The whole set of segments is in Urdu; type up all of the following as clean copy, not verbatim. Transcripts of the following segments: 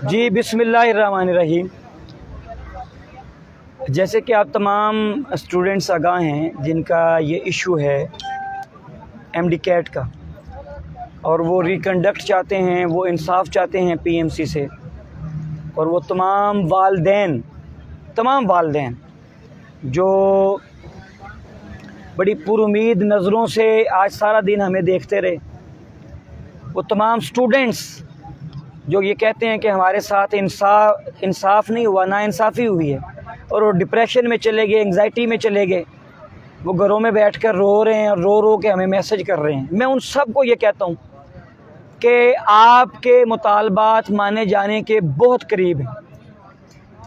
جی بسم اللہ الرحمن الرحیم۔ جیسے کہ آپ تمام اسٹوڈنٹس آگاہ ہیں جن کا یہ ایشو ہے ایم ڈی کیٹ کا، اور وہ ریکنڈکٹ چاہتے ہیں، وہ انصاف چاہتے ہیں پی ایم سی سے، اور وہ تمام والدین جو بڑی پر امید نظروں سے آج سارا دن ہمیں دیکھتے رہے، وہ تمام اسٹوڈنٹس جو یہ کہتے ہیں کہ ہمارے ساتھ انصاف نہیں ہوا، ناانصافی ہوئی ہے، اور وہ ڈپریشن میں چلے گئے، انگزائٹی میں چلے گئے، وہ گھروں میں بیٹھ کر رو رہے ہیں اور رو کے ہمیں میسج کر رہے ہیں۔ میں ان سب کو یہ کہتا ہوں کہ آپ کے مطالبات مانے جانے کے بہت قریب ہیں،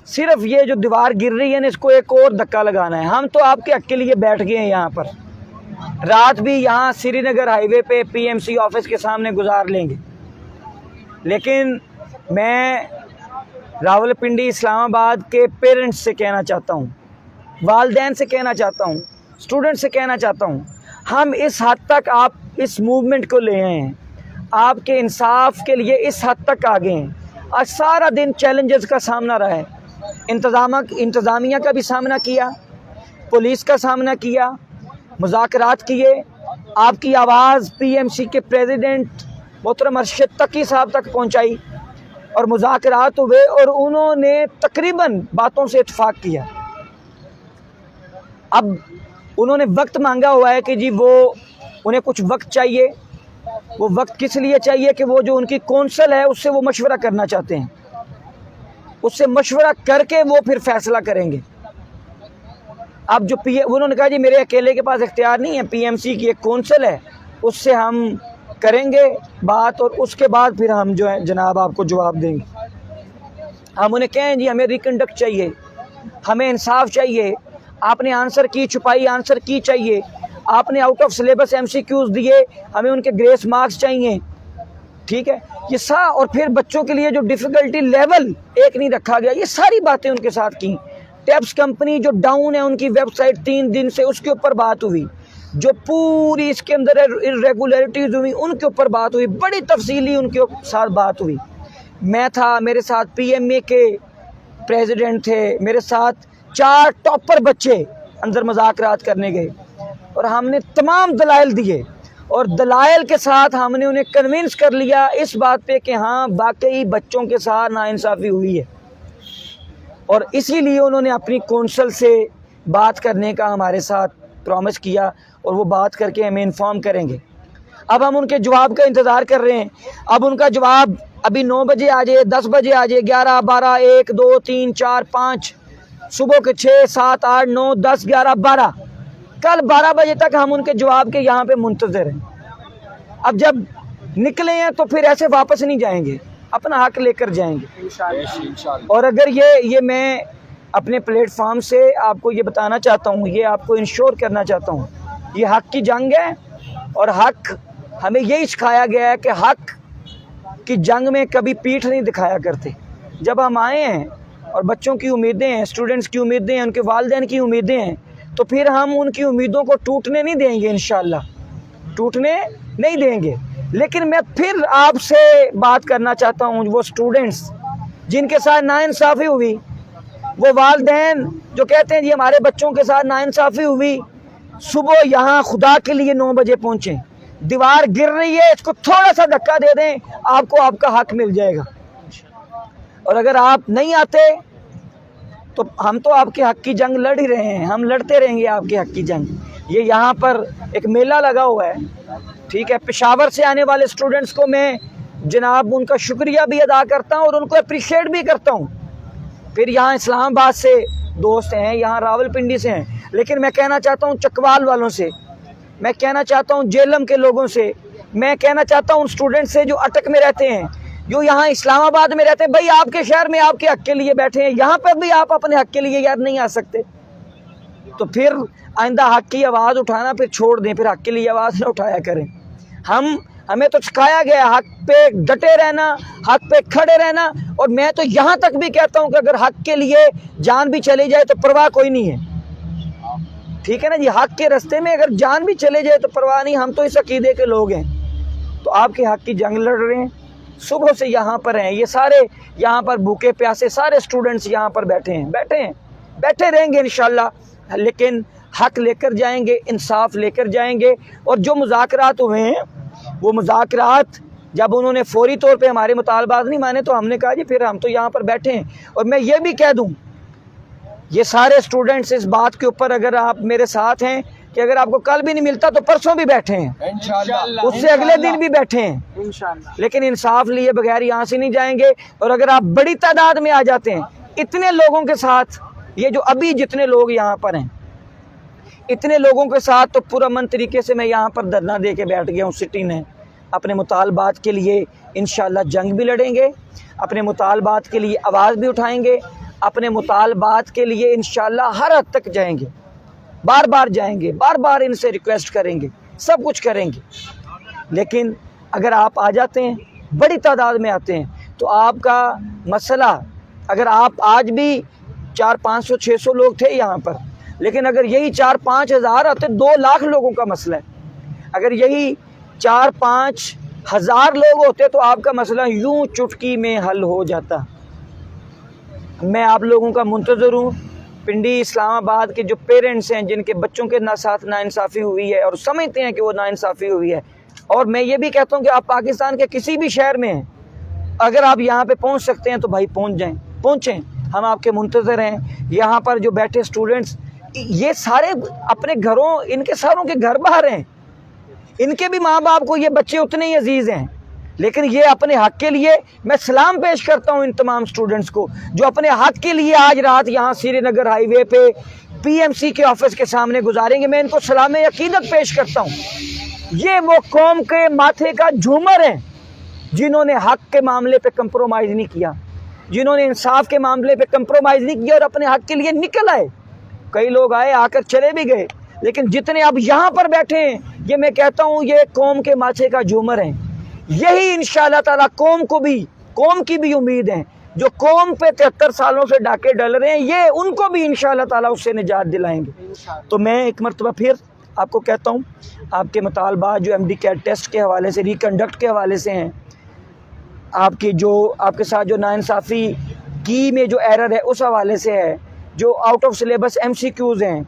صرف یہ جو دیوار گر رہی ہے نا، اس کو ایک اور دھکا لگانا ہے۔ ہم تو آپ کے حق کے لیے بیٹھ گئے ہیں یہاں پر، رات بھی یہاں سری نگر ہائی وے پہ پی ایم سی آفس کے سامنے گزار لیں گے، لیکن میں راول پنڈی اسلام آباد کے پیرنٹس سے کہنا چاہتا ہوں، والدین سے کہنا چاہتا ہوں، اسٹوڈنٹ سے کہنا چاہتا ہوں، ہم اس حد تک آپ اس موومنٹ کو لے آئے ہیں، آپ کے انصاف کے لیے اس حد تک آگے ہیں۔ آج سارا دن چیلنجز کا سامنا رہا ہے، انتظامیہ کا بھی سامنا کیا، پولیس کا سامنا کیا، مذاکرات کیے، آپ کی آواز پی ایم سی کے پریزیڈنٹ محترم ارشد تقی صاحب تک پہنچائی، اور مذاکرات ہوئے، اور انہوں نے تقریباً باتوں سے اتفاق کیا۔ اب انہوں نے وقت مانگا ہوا ہے کہ جی وہ انہیں کچھ وقت چاہیے۔ وہ وقت کس لیے چاہیے کہ وہ جو ان کی کونسل ہے اس سے وہ مشورہ کرنا چاہتے ہیں، اس سے مشورہ کر کے وہ پھر فیصلہ کریں گے۔ اب جو انہوں نے کہا جی میرے اکیلے کے پاس اختیار نہیں ہے، پی ایم سی کی ایک کونسل ہے، اس سے ہم کریں گے بات، اور اس کے بعد پھر ہم جو ہے جناب آپ کو جواب دیں گے۔ ہم انہیں کہیں جی ہمیں ریکنڈکٹ چاہیے، ہمیں انصاف چاہیے، آپ نے آنسر کی چھپائی آنسر کی چاہیے، آپ نے out of syllabus M C Qs دیے، ہمیں ان کے گریس مارکس چاہیے، ٹھیک ہے یہ اور پھر بچوں کے لیے جو ڈیفیکلٹی لیول ایک نہیں رکھا گیا، یہ ساری باتیں ان کے ساتھ کی۔ ٹیپس کمپنی جو ڈاؤن ہے، ان کی ویب سائٹ 3 دن سے، اس کے اوپر بات ہوئی، جو پوری اس کے اندر irregularities ہوئی ان کے اوپر بات ہوئی، بڑی تفصیلی ان کے ساتھ بات ہوئی۔ میں تھا، میرے ساتھ پی ایم اے کے پریزیڈنٹ تھے، میرے ساتھ 4 ٹاپر بچے اندر مذاکرات کرنے گئے، اور ہم نے تمام دلائل دیے، اور دلائل کے ساتھ ہم نے انہیں کنونس کر لیا اس بات پہ کہ ہاں واقعی بچوں کے ساتھ ناانصافی ہوئی ہے، اور اسی لیے انہوں نے اپنی کونسل سے بات کرنے کا ہمارے ساتھ پرومس کیا، اور وہ بات کر کے ہمیں انفارم کریں گے۔ اب ہم ان کے جواب کا انتظار کر رہے ہیں۔ اب ان کا جواب ابھی 9 بجے آ جائے، 10 بجے آ جائے، 11، 12، 1، 2، 3، 4، 5، صبح کے 6، 7، 8، 9، 10، 11، 12، کل 12 بجے تک ہم ان کے جواب کے یہاں پہ منتظر ہیں۔ اب جب نکلے ہیں تو پھر ایسے واپس نہیں جائیں گے، اپنا حق لے کر جائیں گے۔ اور اگر یہ میں اپنے پلیٹ فارم سے آپ کو یہ بتانا چاہتا ہوں، یہ آپ کو انشور کرنا چاہتا ہوں، یہ حق کی جنگ ہے، اور حق ہمیں یہی سکھایا گیا ہے کہ حق کی جنگ میں کبھی پیٹھ نہیں دکھایا کرتے۔ جب ہم آئے ہیں اور بچوں کی امیدیں ہیں، اسٹوڈنٹس کی امیدیں ہیں، ان کے والدین کی امیدیں ہیں، تو پھر ہم ان کی امیدوں کو ٹوٹنے نہیں دیں گے، انشاءاللہ ٹوٹنے نہیں دیں گے۔ لیکن میں پھر آپ سے بات کرنا چاہتا ہوں، وہ اسٹوڈنٹس جن کے ساتھ ناانصافی ہوئی، وہ والدین جو کہتے ہیں جی ہمارے بچوں کے ساتھ ناانصافی ہوئی، صبح یہاں خدا کے لیے 9 بجے پہنچیں، دیوار گر رہی ہے، اس کو تھوڑا سا دھکا دے دیں، آپ کو آپ کا حق مل جائے گا۔ اور اگر آپ نہیں آتے تو ہم تو آپ کے حق کی جنگ لڑ ہی رہے ہیں، ہم لڑتے رہیں گے آپ کے حق کی جنگ۔ یہ یہاں پر ایک میلہ لگا ہوا ہے، ٹھیک ہے، پشاور سے آنے والے اسٹوڈنٹس کو میں جناب ان کا شکریہ بھی ادا کرتا ہوں، اور ان کو اپریشیٹ بھی کرتا ہوں۔ پھر یہاں اسلام آباد سے دوست ہیں، یہاں راول پنڈی سے ہیں، لیکن میں کہنا چاہتا ہوں چکوال والوں سے، میں کہنا چاہتا ہوں جیلم کے لوگوں سے، میں کہنا چاہتا ہوں ان اسٹوڈنٹ سے جو اٹک میں رہتے ہیں، جو یہاں اسلام آباد میں رہتے ہیں، بھائی آپ کے شہر میں آپ کے حق کے لیے بیٹھے ہیں، یہاں پر بھی آپ اپنے حق کے لیے یار نہیں آ سکتے، تو پھر آئندہ حق کی آواز اٹھانا پھر چھوڑ دیں، پھر حق کے لیے آواز نہ اٹھایا کریں۔ ہمیں تو سکھایا گیا حق پہ ڈٹے رہنا، حق پہ کھڑے رہنا، اور میں تو یہاں تک بھی کہتا ہوں کہ اگر حق کے لیے جان بھی چلی جائے تو پرواہ کوئی نہیں ہے، ٹھیک ہے نا جی، حق کے رستے میں اگر جان بھی چلے جائے تو پرواہ نہیں، ہم تو اس عقیدے کے لوگ ہیں۔ تو آپ کے حق کی جنگ لڑ رہے ہیں، صبح سے یہاں پر ہیں، یہ سارے یہاں پر بھوکے پیاسے سارے اسٹوڈنٹس یہاں پر بیٹھے رہیں گے انشاءاللہ، لیکن حق لے کر جائیں گے، انصاف لے کر جائیں گے۔ اور جو مذاکرات ہوئے ہیں وہ مذاکرات جب انہوں نے فوری طور پہ ہمارے مطالبات نہیں مانے تو ہم نے کہا جی پھر ہم تو یہاں پر بیٹھے ہیں۔ اور میں یہ بھی کہہ دوں، یہ سارے اسٹوڈنٹس اس بات کے اوپر اگر آپ میرے ساتھ ہیں کہ اگر آپ کو کل بھی نہیں ملتا تو پرسوں بھی بیٹھے ہیں، اس سے اگلے دن بھی بیٹھے ہیں، لیکن انصاف لیے بغیر یہاں سے نہیں جائیں گے۔ اور اگر آپ بڑی تعداد میں آ جاتے ہیں اتنے لوگوں کے ساتھ، یہ جو ابھی جتنے لوگ یہاں پر ہیں اتنے لوگوں کے ساتھ، تو پرامن طریقے سے میں یہاں پر دھرنا دے کے بیٹھ گیا ہوں سٹی میں، اپنے مطالبات کے لیے انشاءاللہ جنگ بھی لڑیں گے، اپنے مطالبات کے لیے آواز بھی اٹھائیں گے، اپنے مطالبات کے لیے انشاءاللہ ہر حد تک جائیں گے، بار بار جائیں گے، بار بار ان سے ریکویسٹ کریں گے، سب کچھ کریں گے۔ لیکن اگر آپ آ جاتے ہیں، بڑی تعداد میں آتے ہیں، تو آپ کا مسئلہ، اگر آپ آج بھی 400-500 600 لوگ تھے یہاں پر، لیکن اگر یہی 4-5 ہزار آتے 2 لاکھ لوگوں کا مسئلہ ہے۔ اگر یہی 4-5 ہزار لوگ ہوتے تو آپ کا مسئلہ یوں چٹکی میں حل ہو جاتا۔ میں آپ لوگوں کا منتظر ہوں۔ پنڈی اسلام آباد کے جو پیرنٹس ہیں جن کے بچوں کے ساتھ ناانصافی ہوئی ہے اور سمجھتے ہیں کہ وہ ناانصافی ہوئی ہے، اور میں یہ بھی کہتا ہوں کہ آپ پاکستان کے کسی بھی شہر میں ہیں، اگر آپ یہاں پہ پہنچ سکتے ہیں تو بھائی پہنچیں، ہم آپ کے منتظر ہیں۔ یہاں پر جو بیٹھے اسٹوڈنٹس، یہ سارے اپنے گھروں، ان کے ساروں کے گھر باہر ہیں، ان کے بھی ماں باپ کو یہ بچے اتنے ہی عزیز ہیں، لیکن یہ اپنے حق کے لیے، میں سلام پیش کرتا ہوں ان تمام اسٹوڈنٹس کو جو اپنے حق کے لیے آج رات یہاں سری نگر ہائی وے پہ پی ایم سی کے آفس کے سامنے گزاریں گے۔ میں ان کو سلام عقیدت پیش کرتا ہوں۔ یہ وہ قوم کے ماتھے کا جھومر ہیں جنہوں نے حق کے معاملے پہ کمپرومائز نہیں کیا، جنہوں نے انصاف کے معاملے پہ کمپرومائز نہیں کیا اور اپنے حق کے لیے نکل آئے۔ کئی لوگ آئے، آ کر چلے بھی گئے، لیکن جتنے اب یہاں پر بیٹھے ہیں، یہ میں کہتا ہوں یہ قوم کے ماتھے کا جھومر ہیں۔ یہی انشاءاللہ تعالیٰ قوم کی بھی امید ہے، جو قوم پہ 73 سالوں سے ڈاکے ڈل رہے ہیں، یہ ان کو بھی انشاءاللہ تعالیٰ اس سے نجات دلائیں گے۔ تو میں ایک مرتبہ پھر آپ کو کہتا ہوں، آپ کے مطالبات جو MD CAT ٹیسٹ کے حوالے سے، ریکنڈکٹ کے حوالے سے ہیں، آپ کے ساتھ جو ناانصافی کی میں جو ایرر ہے اس حوالے سے ہے، جو آؤٹ آف سلیبس MCQs ہیں،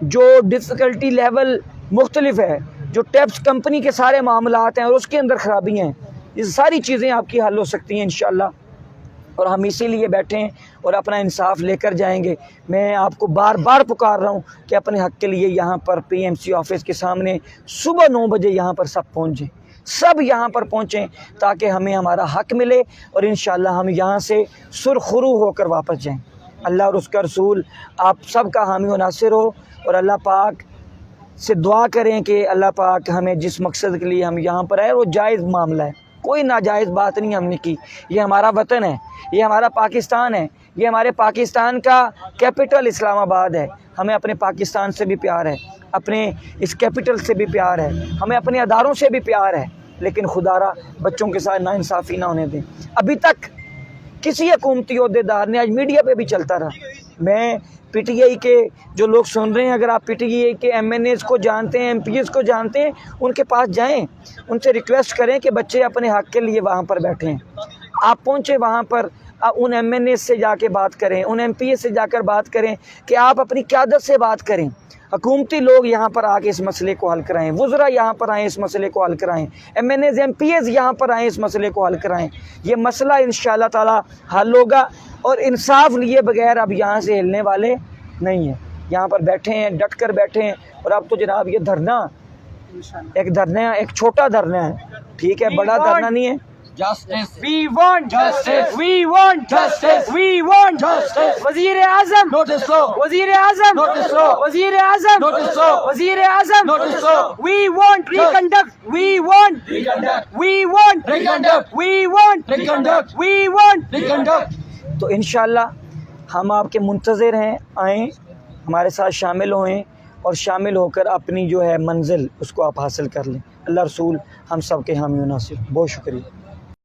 جو ڈفیکلٹی لیول مختلف ہے، جو ٹیپس کمپنی کے سارے معاملات ہیں اور اس کے اندر خرابی ہیں، یہ ساری چیزیں آپ کی حل ہو سکتی ہیں انشاءاللہ، اور ہم اسی لیے بیٹھے ہیں اور اپنا انصاف لے کر جائیں گے۔ میں آپ کو بار بار پکار رہا ہوں کہ اپنے حق کے لیے یہاں پر PMC آفس کے سامنے صبح 9 بجے یہاں پر سب پہنچیں، سب یہاں پر پہنچیں تاکہ ہمیں ہمارا حق ملے اور انشاءاللہ ہم یہاں سے سرخرو ہو کر واپس جائیں۔ اللہ اور اس کا رسول آپ سب کا حامی و ناصر ہو، اور اللہ پاک سے دعا کریں کہ اللہ پاک ہمیں جس مقصد کے لیے ہم یہاں پر آئے وہ جائز معاملہ ہے، کوئی ناجائز بات نہیں ہم نے کی۔ یہ ہمارا وطن ہے، یہ ہمارا پاکستان ہے، یہ ہمارے پاکستان کا کیپٹل اسلام آباد ہے۔ ہمیں اپنے پاکستان سے بھی پیار ہے، اپنے اس کیپٹل سے بھی پیار ہے، ہمیں اپنے اداروں سے بھی پیار ہے، لیکن خدا را بچوں کے ساتھ ناانصافی نہ ہونے دیں۔ ابھی تک کسی حکومتی عہدیدار نے، آج میڈیا پہ بھی چلتا رہا، میں PTI کے جو لوگ سن رہے ہیں، اگر آپ PTI کے MNAs کو جانتے ہیں، MPs کو جانتے ہیں، ان کے پاس جائیں، ان سے ریکویسٹ کریں کہ بچے اپنے حق کے لیے وہاں پر بیٹھیں۔ آپ پہنچے وہاں پر، ان MNAs سے جا کے بات کریں، ان MPs سے جا کر بات کریں کہ آپ اپنی قیادت سے بات کریں۔ حکومتی لوگ یہاں پر آ کے اس مسئلے کو حل کرائیں، وزراء یہاں پر آئیں اس مسئلے کو حل کرائیں، MNAs MPs یہاں پر آئیں اس مسئلے کو حل کرائیں۔ یہ مسئلہ انشاءاللہ تعالی حل ہوگا، اور انصاف لیے بغیر اب یہاں سے ہلنے والے نہیں ہیں۔ یہاں پر بیٹھے ہیں، ڈٹ کر بیٹھے ہیں، اور اب تو جناب یہ دھرنا ایک چھوٹا دھرنا ہے، ٹھیک ہے، بڑا دھرنا نہیں ہے۔ Justice. We want justice. We want justice. We want justice. Wazir Azam. Notice so. Wazir Azam. Notice so. Wazir Azam. Notice so. Wazir Azam. Notice so. We want reconduct. We want reconduct. We want reconduct. We want reconduct. We want reconduct. تو انشاءاللہ ہم آپ کے منتظر ہیں، آئیں ہمارے ساتھ شامل ہوئیں، اور شامل ہو کر اپنی جو ہے منزل اس کو آپ حاصل کر لیں۔ اللہ رسول ہم سب کے حامی و ناصر۔ بہت شکریہ۔